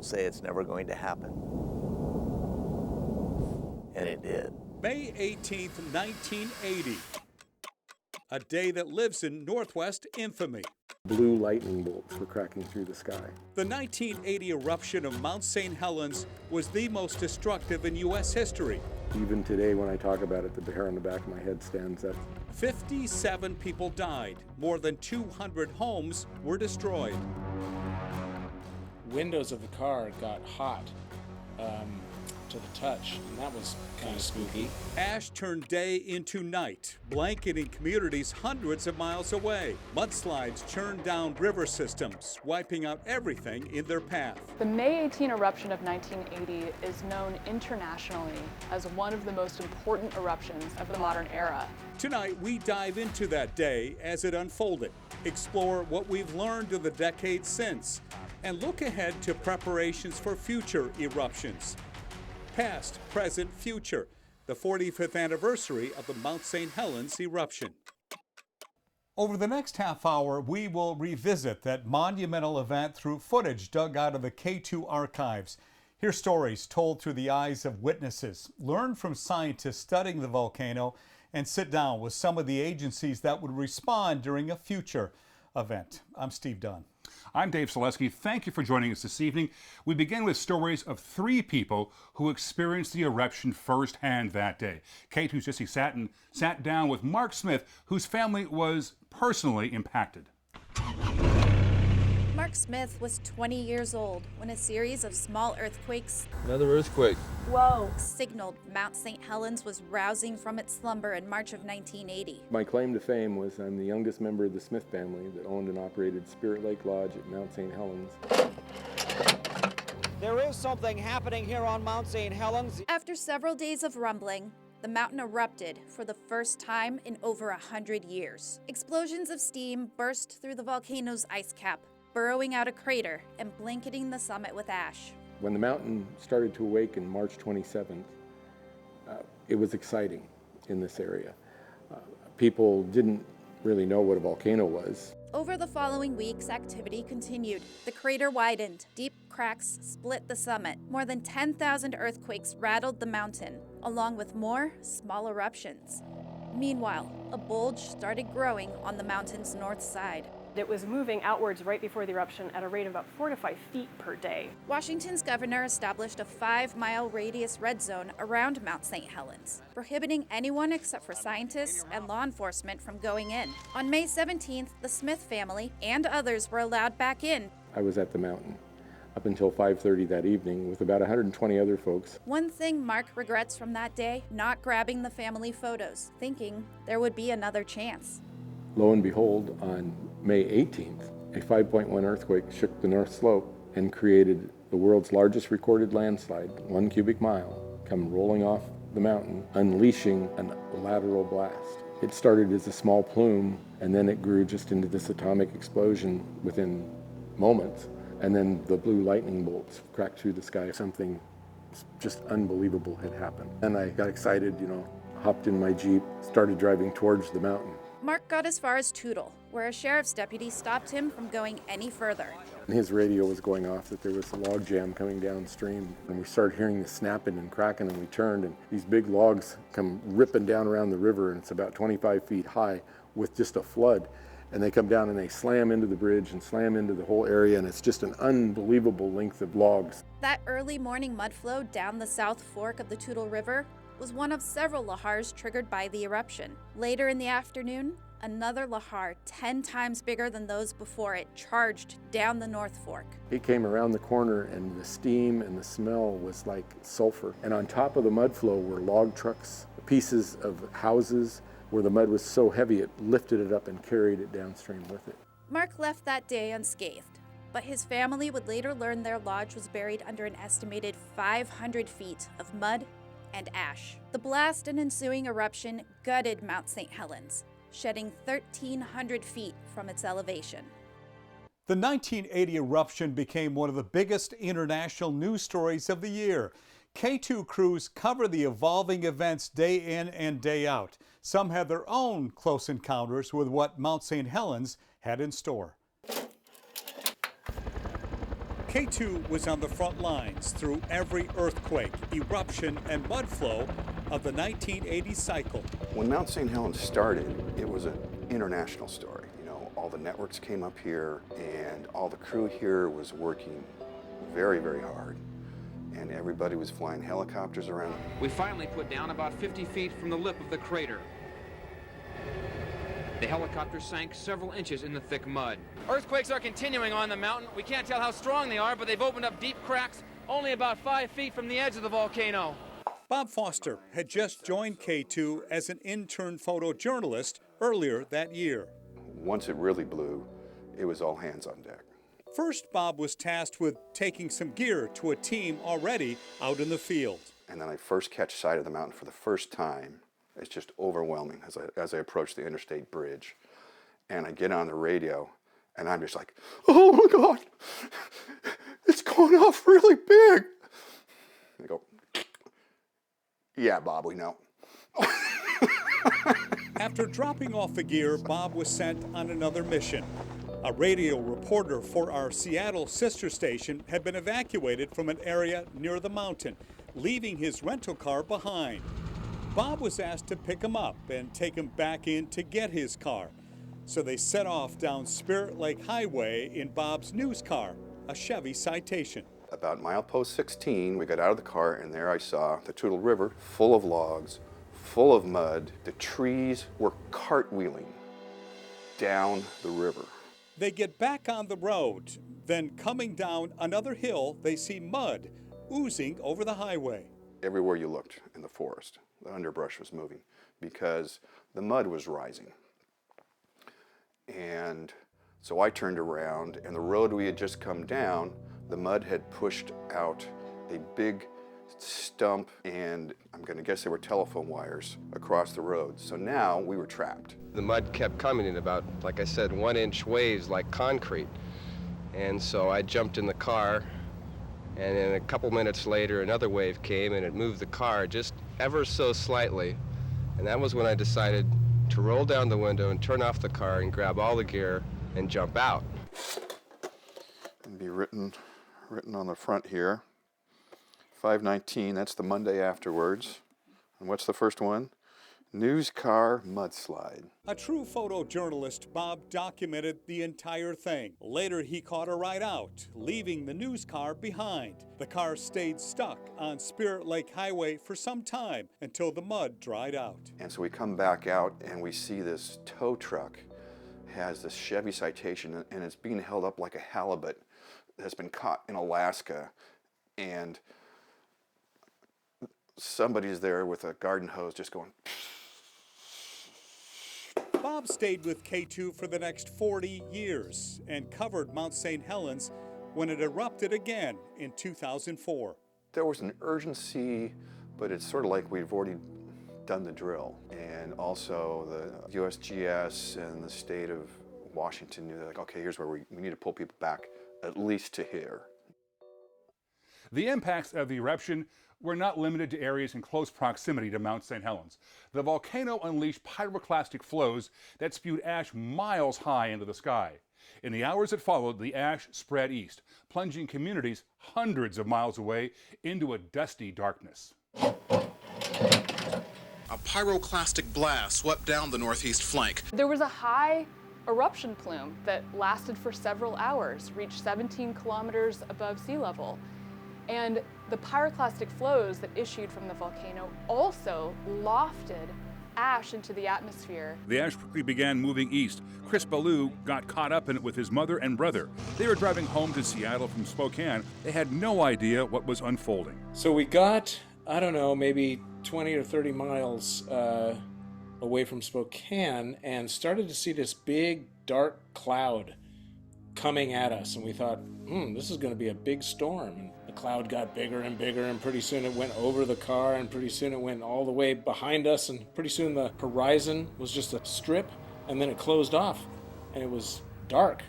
say it's never going to happen. And it did. May 18th, 1980. A day that lives in Northwest infamy. Blue lightning bolts were cracking through the sky. The 1980 eruption of Mount St. Helens was the most destructive in U.S. history. Even today, when I talk about it, the hair on the back of my head stands up. 57 people died. More than 200 homes were destroyed. Windows of the car got hot to the touch, and that was kind of spooky. Ash turned day into night, blanketing communities hundreds of miles away. Mudslides churned down river systems, wiping out everything in their path. The May 18 eruption of 1980 is known internationally as one of the most important eruptions of the modern era. Tonight, we dive into that day as it unfolded, explore what we've learned in the decades since, and look ahead to preparations for future eruptions. Past, present, future, the 45th anniversary of the Mount St. Helens eruption. Over the next half hour, we will revisit that monumental event through footage dug out of the Katu archives. Hear stories told through the eyes of witnesses, learn from scientists studying the volcano, and sit down with some of the agencies that would respond during a future event. I'm Steve Dunn. I'm Dave Selesky. Thank you for joining us this evening. We begin with stories of 3 people who experienced the eruption firsthand that day. Katu's Jesse Satin sat down with Mark Smith, whose family was personally impacted. Mark Smith was 20 years old when a series of small earthquakes, Another earthquake. whoa, signaled Mount St. Helens was rousing from its slumber in March of 1980. My claim to fame was I'm the youngest member of the Smith family that owned and operated Spirit Lake Lodge at Mount St. Helens. There is something happening here on Mount St. Helens. After several days of rumbling, the mountain erupted for the first time in over 100 years. Explosions of steam burst through the volcano's ice cap, burrowing out a crater and blanketing the summit with ash. When the mountain started to awaken March 27th, it was exciting in this area. People didn't really know what a volcano was. Over the following weeks, activity continued. The crater widened. Deep cracks split the summit. More than 10,000 earthquakes rattled the mountain, along with more small eruptions. Meanwhile, a bulge started growing on the mountain's north side. It was moving outwards right before the eruption at a rate of about 4 to 5 feet per day. Washington's governor established a 5-mile radius red zone around Mount St. Helens, prohibiting anyone except for scientists and law enforcement from going in. On May 17th, the Smith family and others were allowed back in. I was at the mountain up until 5:30 that evening with about 120 other folks. One thing Mark regrets from that day, not grabbing the family photos, thinking there would be another chance. Lo and behold, on May 18th, a 5.1 earthquake shook the North Slope and created the world's largest recorded landslide, 1 cubic mile, come rolling off the mountain, unleashing a lateral blast. It started as a small plume, and then it grew just into this atomic explosion within moments. And then the blue lightning bolts cracked through the sky. Something just unbelievable had happened. And I got excited, hopped in my Jeep, started driving towards the mountain. Mark got as far as Tootle, where a sheriff's deputy stopped him from going any further. And his radio was going off that there was a log jam coming downstream. And we started hearing the snapping and cracking, and we turned, and these big logs come ripping down around the river, and it's about 25 feet high with just a flood. And they come down and they slam into the bridge and slam into the whole area, and it's just an unbelievable length of logs. That early morning mud flow down the South Fork of the Tootle River was one of several lahars triggered by the eruption. Later in the afternoon, another lahar 10 times bigger than those before it charged down the North Fork. It came around the corner, and the steam and the smell was like sulfur. And on top of the mud flow were log trucks, pieces of houses, where the mud was so heavy it lifted it up and carried it downstream with it. Mark left that day unscathed, but his family would later learn their lodge was buried under an estimated 500 feet of mud and ash. The blast and ensuing eruption gutted Mount St. Helens, shedding 1,300 feet from its elevation. The 1980 eruption became one of the biggest international news stories of the year. K2 crews cover the evolving events day in and day out. Some had their own close encounters with what Mount St. Helens had in store. Katu was on the front lines through every earthquake, eruption, and mud flow of the 1980 cycle. When Mount St. Helens started, it was an international story. You know, all the networks came up here, and all the crew here was working very, very hard. And everybody was flying helicopters around. We finally put down about 50 feet from the lip of the crater. The helicopter sank several inches in the thick mud. Earthquakes are continuing on the mountain. We can't tell how strong they are, but they've opened up deep cracks only about 5 feet from the edge of the volcano. Bob Foster had just joined K2 as an intern photojournalist earlier that year. Once it really blew, it was all hands on deck. First, Bob was tasked with taking some gear to a team already out in the field. And then I first catch sight of the mountain for the first time. It's just overwhelming as I approach the interstate bridge. And I get on the radio, and I'm just like, oh my God, it's going off really big. And I go, yeah, Bob, we know. After dropping off the gear, Bob was sent on another mission. A radio reporter for our Seattle sister station had been evacuated from an area near the mountain, leaving his rental car behind. Bob was asked to pick him up and take him back in to get his car. So they set off down Spirit Lake Highway in Bob's news car, a Chevy Citation. About milepost 16, we got out of the car, and there I saw the Toutle River full of logs, full of mud. The trees were cartwheeling down the river. They get back on the road. Then coming down another hill, they see mud oozing over the highway. Everywhere you looked in the forest, the underbrush was moving because the mud was rising. And so I turned around, and the road we had just come down, the mud had pushed out a big stump, and I'm going to guess there were telephone wires across the road. So now we were trapped. The mud kept coming in about, like I said, 1-inch waves like concrete. And so I jumped in the car, and then a couple minutes later another wave came and it moved the car just ever so slightly. And that was when I decided to roll down the window and turn off the car and grab all the gear and jump out. And be written on the front here, 5/19, that's the Monday afterwards. And what's the first one? News car mudslide. A true photojournalist, Bob documented the entire thing. Later, he caught a ride out, leaving the news car behind. The car stayed stuck on Spirit Lake Highway for some time until the mud dried out. And so we come back out, and we see this tow truck has this Chevy Citation, and it's being held up like a halibut that's been caught in Alaska. And somebody's there with a garden hose just going. Bob stayed with K2 for the next 40 years and covered Mount St. Helens when it erupted again in 2004. There was an urgency, but it's sort of like we've already done the drill. And also the USGS and the state of Washington knew that, like, okay, here's where we need to pull people back at least to here. The impacts of the eruption were not limited to areas in close proximity to Mount St. Helens. The volcano unleashed pyroclastic flows that spewed ash miles high into the sky. In the hours that followed, the ash spread east, plunging communities hundreds of miles away into a dusty darkness. A pyroclastic blast swept down the northeast flank. There was a high eruption plume that lasted for several hours, reached 17 kilometers above sea level. And the pyroclastic flows that issued from the volcano also lofted ash into the atmosphere. The ash quickly began moving east. Chris Ballou got caught up in it with his mother and brother. They were driving home to Seattle from Spokane. They had no idea what was unfolding. So we got, I don't know, maybe 20 or 30 miles away from Spokane and started to see this big dark cloud coming at us. And we thought, this is going to be a big storm. And the cloud got bigger and bigger, and pretty soon it went over the car, and pretty soon it went all the way behind us, and pretty soon the horizon was just a strip, and then it closed off, and it was dark.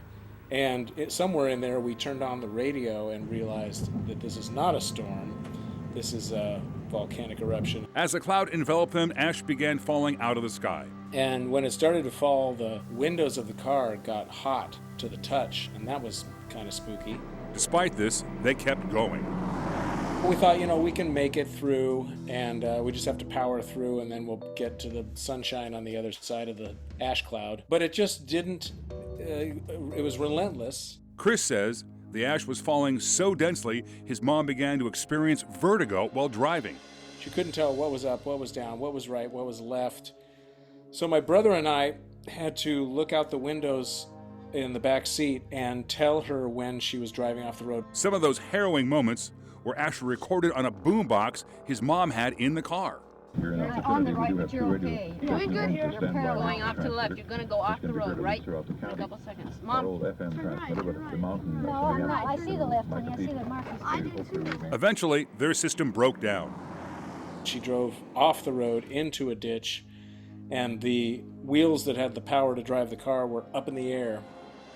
And somewhere in there we turned on the radio and realized that this is not a storm, this is a volcanic eruption. As the cloud enveloped them, ash began falling out of the sky. And when it started to fall, the windows of the car got hot to the touch, and that was kind of spooky. Despite this, they kept going. We thought, we can make it through, and we just have to power through, and then we'll get to the sunshine on the other side of the ash cloud. But it just didn't. It was relentless. Chris says the ash was falling so densely, his mom began to experience vertigo while driving. She couldn't tell what was up, what was down, what was right, what was left. So my brother and I had to look out the windows in the back seat and tell her when she was driving off the road. Some of those harrowing moments were actually recorded on a boombox his mom had in the car. You're on the right, but you're okay. Doing good. You're going off to the left. You're going to go off the road, right? In a couple seconds. Mom, turn right. No, I'm not. I see the left one. I see the markers. I do too. Eventually, their system broke down. She drove off the road into a ditch, and the wheels that had the power to drive the car were up in the air.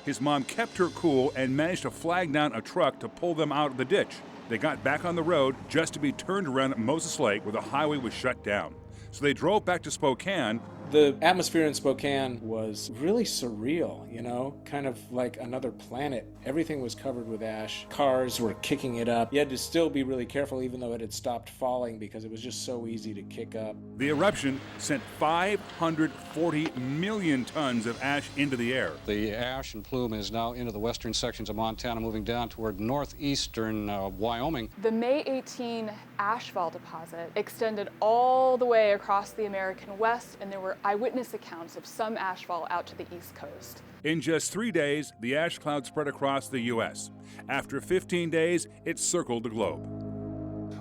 His mom kept her cool and managed to flag down a truck to pull them out of the ditch. They got back on the road just to be turned around at Moses Lake where the highway was shut down. So they drove back to Spokane. The atmosphere in Spokane was really surreal, kind of like another planet. Everything was covered with ash. Cars were kicking it up. You had to still be really careful even though it had stopped falling because it was just so easy to kick up. The eruption sent 540 million tons of ash into the air. The ash and plume is now into the western sections of Montana, moving down toward northeastern Wyoming. The May 18 ashfall deposit extended all the way across the American West, and there were eyewitness accounts of some ashfall out to the east coast. In just 3 days, the ash cloud spread across the U.S. After 15 days, it circled the globe.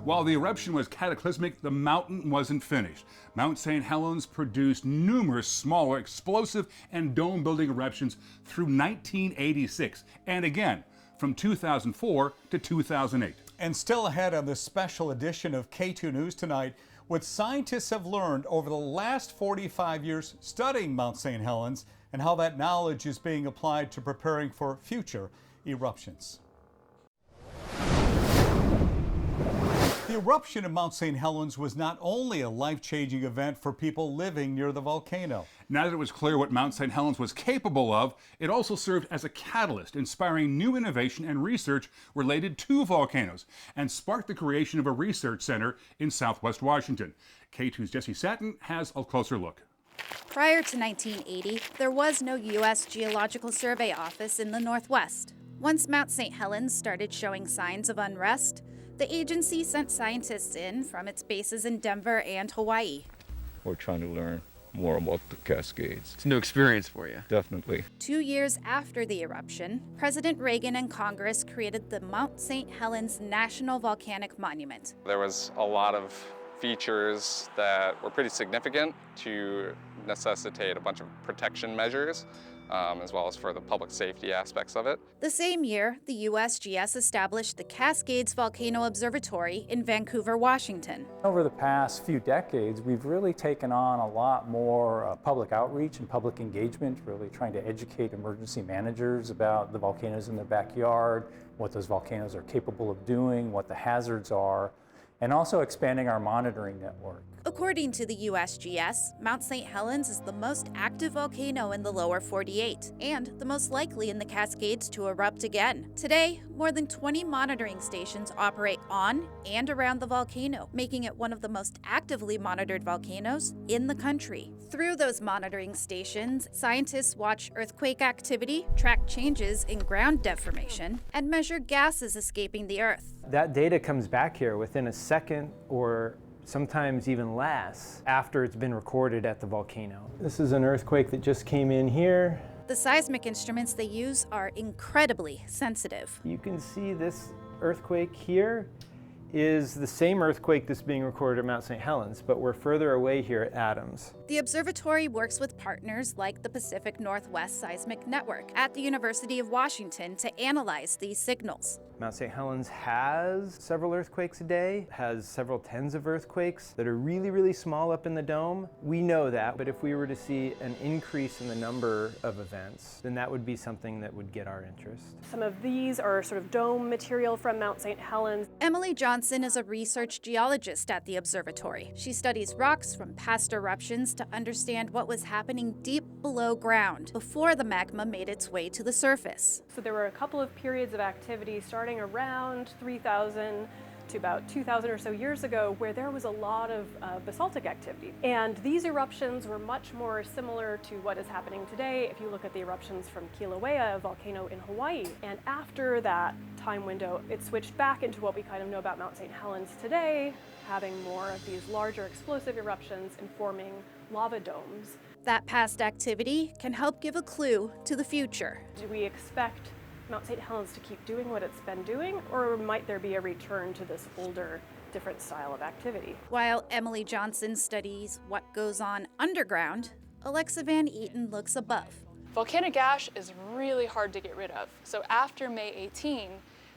While the eruption was cataclysmic, the mountain wasn't finished. Mount St. Helens produced numerous smaller explosive and dome-building eruptions through 1986, and again from 2004 to 2008. And still ahead on this special edition of K2 News tonight, what scientists have learned over the last 45 years studying Mount St. Helens and how that knowledge is being applied to preparing for future eruptions. The eruption of Mount St. Helens was not only a life-changing event for people living near the volcano. Now that it was clear what Mount St. Helens was capable of, it also served as a catalyst, inspiring new innovation and research related to volcanoes, and sparked the creation of a research center in Southwest Washington. K2's Jesse Satin has a closer look. Prior to 1980, there was no U.S. Geological Survey office in the Northwest. Once Mount St. Helens started showing signs of unrest, the agency sent scientists in from its bases in Denver and Hawaii. We're trying to learn more about the Cascades. It's a new experience for you. Definitely. 2 years after the eruption, President Reagan and Congress created the Mount St. Helens National Volcanic Monument. There was a lot of features that were pretty significant to necessitate a bunch of protection measures, as well as for the public safety aspects of it. The same year, the USGS established the Cascades Volcano Observatory in Vancouver, Washington. Over the past few decades, we've really taken on a lot more public outreach and public engagement, really trying to educate emergency managers about the volcanoes in their backyard, what those volcanoes are capable of doing, what the hazards are, and also expanding our monitoring network. According to the USGS, Mount St. Helens is the most active volcano in the lower 48 and the most likely in the Cascades to erupt again. Today, more than 20 monitoring stations operate on and around the volcano, making it one of the most actively monitored volcanoes in the country. Through those monitoring stations, scientists watch earthquake activity, track changes in ground deformation, and measure gases escaping the Earth. That data comes back here within a second or sometimes even less after it's been recorded at the volcano. This is an earthquake that just came in here. The seismic instruments they use are incredibly sensitive. You can see this earthquake here is the same earthquake that's being recorded at Mount St. Helens, but we're further away here at Adams. The observatory works with partners like the Pacific Northwest Seismic Network at the University of Washington to analyze these signals. Mount St. Helens has several earthquakes a day, has several tens of earthquakes that are really, really small up in the dome. We know that, but if we were to see an increase in the number of events, then that would be something that would get our interest. Some of these are sort of dome material from Mount St. Helens. Emily Johnson Johnson is a research geologist at the observatory. She studies rocks from past eruptions to understand what was happening deep below ground before the magma made its way to the surface. So there were a couple of periods of activity starting around 3,000 to about 2,000 or so years ago where there was a lot of basaltic activity. And these eruptions were much more similar to what is happening today if you look at the eruptions from Kilauea, a volcano in Hawaii. And after that time window, it switched back into what we kind of know about Mount St. Helens today, having more of these larger explosive eruptions and forming lava domes. That past activity can help give a clue to the future. Do we expect Mount St. Helens to keep doing what it's been doing, or might there be a return to this older, different style of activity? While Emily Johnson studies what goes on underground, Alexa Van Eaton looks above. Volcanic ash is really hard to get rid of. So after May 18,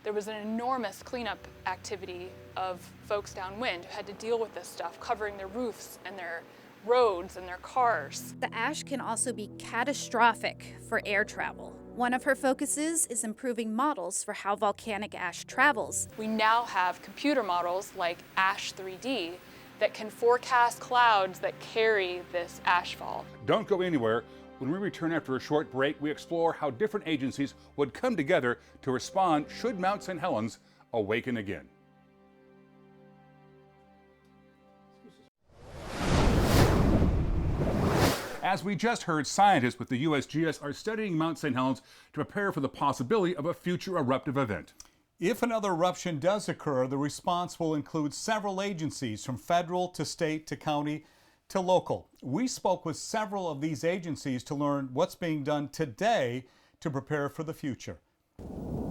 there was an enormous cleanup activity of folks downwind who had to deal with this stuff, covering their roofs and their roads and their cars. The ash can also be catastrophic for air travel. One of her focuses is improving models for how volcanic ash travels. We now have computer models like Ash 3D that can forecast clouds that carry this ashfall. Don't go anywhere. When we return after a short break, we explore how different agencies would come together to respond should Mount St. Helens awaken again. As we just heard, scientists with the USGS are studying Mount St. Helens to prepare for the possibility of a future eruptive event. If another eruption does occur, the response will include several agencies from federal to state to county to local. We spoke with several of these agencies to learn what's being done today to prepare for the future.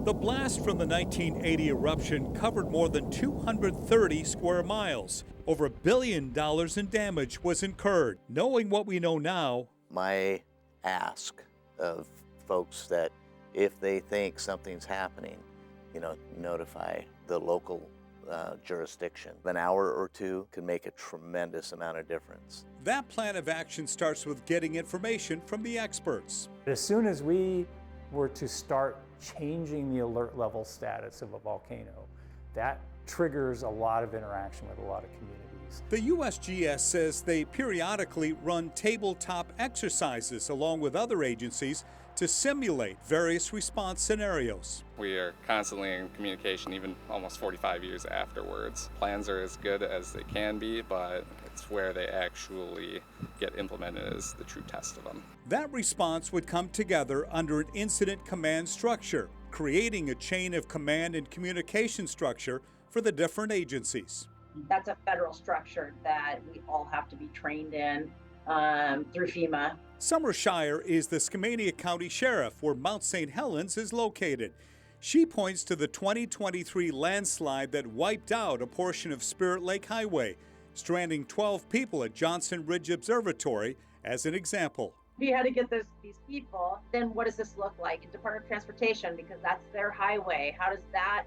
The blast from the 1980 eruption covered more than 230 square miles. Over $1 billion in damage was incurred. Knowing what we know now, my ask of folks that if they think something's happening, notify the local jurisdiction. An hour or two can make a tremendous amount of difference. that plan of action starts with getting information from the experts. As soon as we were to start changing the alert level status of a volcano, that triggers a lot of interaction with a lot of communities. The USGS says they periodically run tabletop exercises along with other agencies to simulate various response scenarios. We are constantly in communication, even almost 45 years afterwards. Plans are as good as they can be, but it's where they actually get implemented is the true test of them. That response would come together under an incident command structure, creating a chain of command and communication structure for the different agencies. That's a federal structure that we all have to be trained in through FEMA. Summer Shire is the Skamania County Sheriff, where Mount St. Helens is located. She points to the 2023 landslide that wiped out a portion of Spirit Lake Highway, stranding 12 people at Johnson Ridge Observatory as an example. If you had to get these people, then what does this look like? In Department of Transportation, because that's their highway, how does that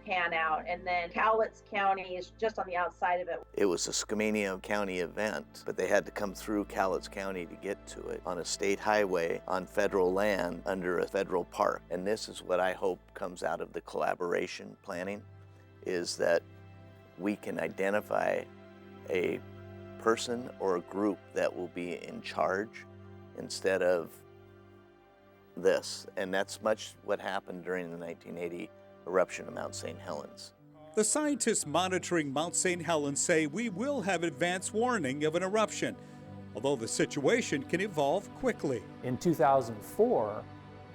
pan out? And then Cowlitz County is just on the outside of it. It was a Skamania County event, but they had to come through Cowlitz County to get to it on a state highway on federal land under a federal park. And this is what I hope comes out of the collaboration planning, is that we can identify a person or a group that will be in charge instead of this. And that's much what happened during the 1980 eruption of Mount St. Helens. The scientists monitoring Mount St. Helens say we will have advance warning of an eruption, although the situation can evolve quickly. In 2004,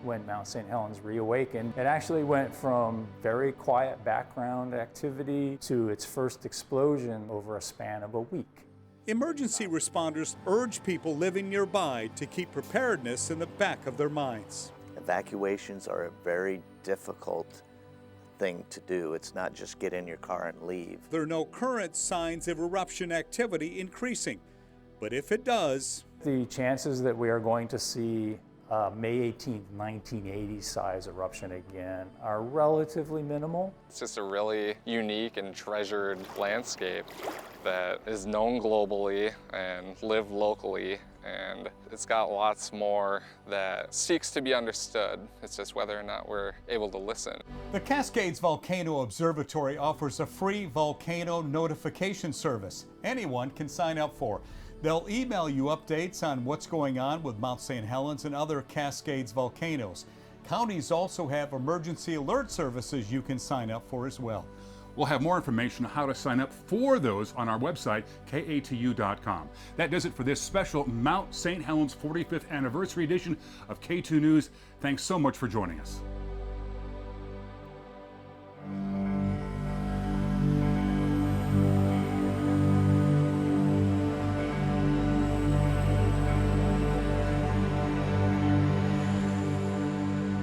when Mount St. Helens reawakened, it actually went from very quiet background activity to its first explosion over a span of a week. Emergency responders urge people living nearby to keep preparedness in the back of their minds. Evacuations are a very difficult thing to do. It's not just get in your car and leave. There are no current signs of eruption activity increasing, but if it does, the chances that we are going to see May 18, 1980 size eruption again are relatively minimal. It's just a really unique and treasured landscape that is known globally and lived locally, and it's got lots more that seeks to be understood. It's just whether or not we're able to listen. The Cascades Volcano Observatory offers a free volcano notification service anyone can sign up for. They'll email you updates on what's going on with Mount St. Helens and other Cascades volcanoes. Counties also have emergency alert services you can sign up for as well. We'll have more information on how to sign up for those on our website, katu.com. That does it for this special Mount St. Helens 45th anniversary edition of K2 News. Thanks so much for joining us.